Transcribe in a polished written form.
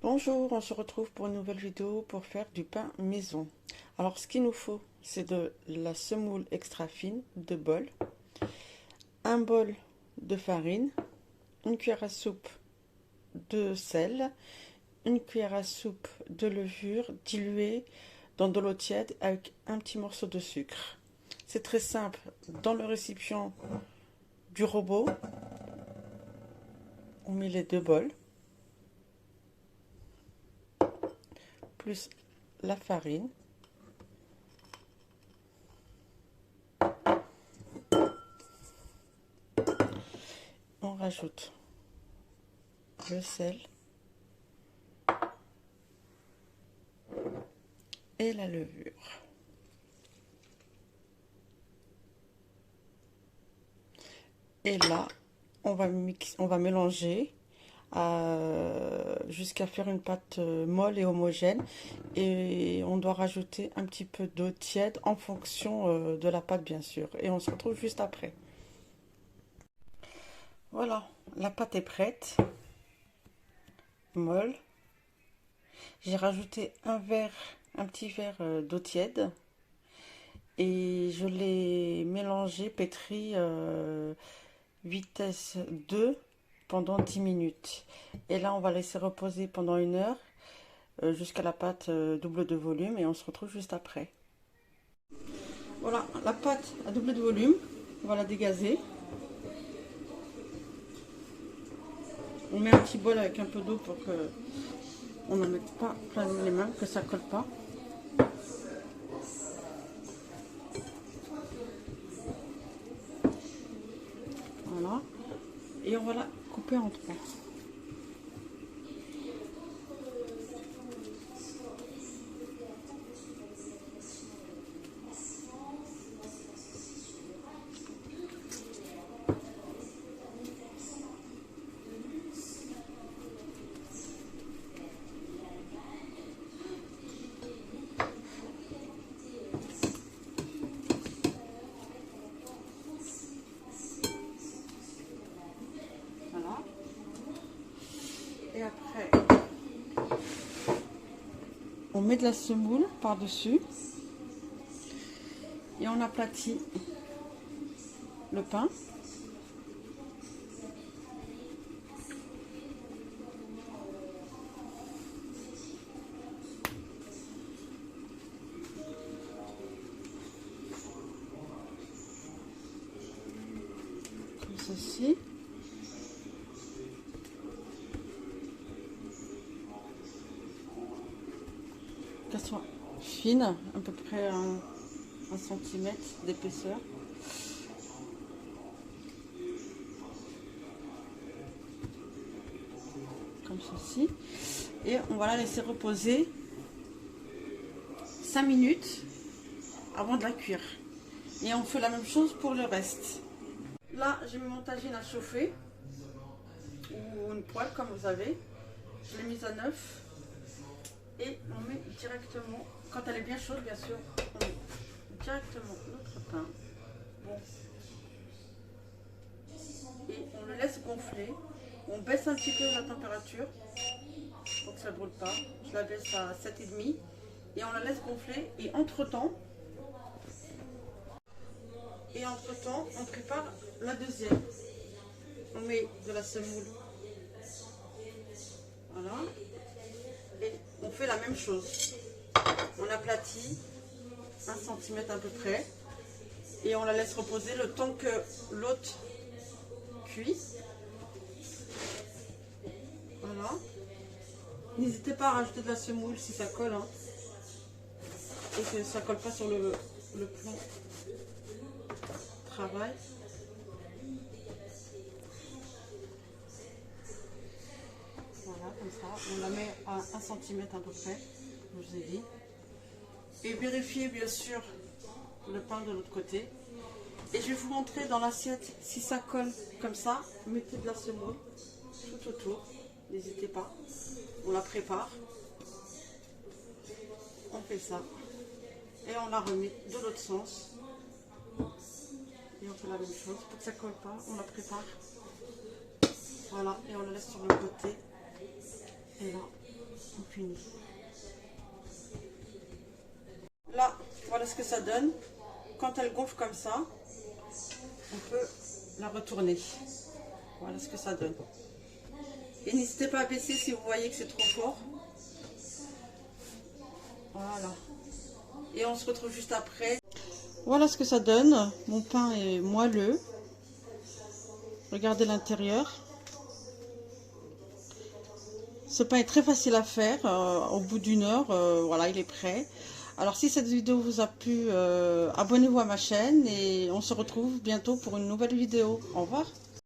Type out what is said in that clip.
Bonjour, on se retrouve pour une nouvelle vidéo pour faire du pain maison. Alors ce qu'il nous faut, c'est de la semoule extra fine, 2 bols, un bol de farine, une cuillère à soupe de sel, une cuillère à soupe de levure diluée dans de l'eau tiède avec un petit morceau de sucre. C'est très simple, dans le récipient du robot, on met les 2 bols, plus la farine, on rajoute le sel et la levure. Et là, on va mélanger jusqu'à faire une pâte molle et homogène. Et on doit rajouter un petit peu d'eau tiède en fonction de la pâte, bien sûr. Et on se retrouve juste après. Voilà, la pâte est prête, molle. J'ai rajouté un petit verre d'eau tiède. Et je l'ai mélangé, pétri vitesse 2 pendant 10 minutes. Et là, on va laisser reposer pendant 1 heure jusqu'à la pâte double de volume et on se retrouve juste après. Voilà, la pâte a doublé de volume. On va la dégazer. On met un petit bol avec un peu d'eau pour que on n'en mette pas plein les mains, que ça colle pas. Voilà. Et on va la couper en 3. Et après, on met de la semoule par-dessus et on aplatit le pain. Comme ceci. Qu'elle soit fine, à peu près 1 cm d'épaisseur. Comme ceci. Et on va la laisser reposer 5 minutes avant de la cuire. Et on fait la même chose pour le reste. Là, j'ai mis mon tagine à chauffer, ou une poêle comme vous avez. Je l'ai mise à 9. Et on met directement, quand elle est bien chaude bien sûr, on met directement notre pain. Bon. Et on le laisse gonfler. On baisse un petit peu la température pour que ça ne brûle pas. Je la baisse à 7,5 et on la laisse gonfler. Et entre-temps, on prépare la deuxième. On met de la semoule. Voilà. Et on fait la même chose. On aplatit 1 cm à peu près. Et on la laisse reposer le temps que l'autre cuit. Voilà. N'hésitez pas à rajouter de la semoule si ça colle. Hein, et que ça ne colle pas sur le plan de travail. Voilà, comme ça. On la met à 1 cm à peu près, comme je vous ai dit. Et vérifiez bien sûr le pain de l'autre côté. Et je vais vous montrer dans l'assiette, si ça colle comme ça, mettez de la semoule tout autour. N'hésitez pas. On la prépare. On fait ça. Et on la remet de l'autre sens. Et on fait la même chose. Pour que ça ne colle pas, on la prépare. Voilà. Et on la laisse sur le côté. Et là, On finit. Là, voilà ce que ça donne. Quand elle gonfle comme ça, on peut la retourner. Voilà ce que ça donne. Et n'hésitez pas à baisser si vous voyez que c'est trop fort. Voilà. Et on se retrouve juste après. Voilà ce que ça donne. Mon pain est moelleux. Regardez l'intérieur. Ce pain est très facile à faire. Au bout d'une heure, voilà, il est prêt. Alors si cette vidéo vous a plu, abonnez-vous à ma chaîne et on se retrouve bientôt pour une nouvelle vidéo. Au revoir.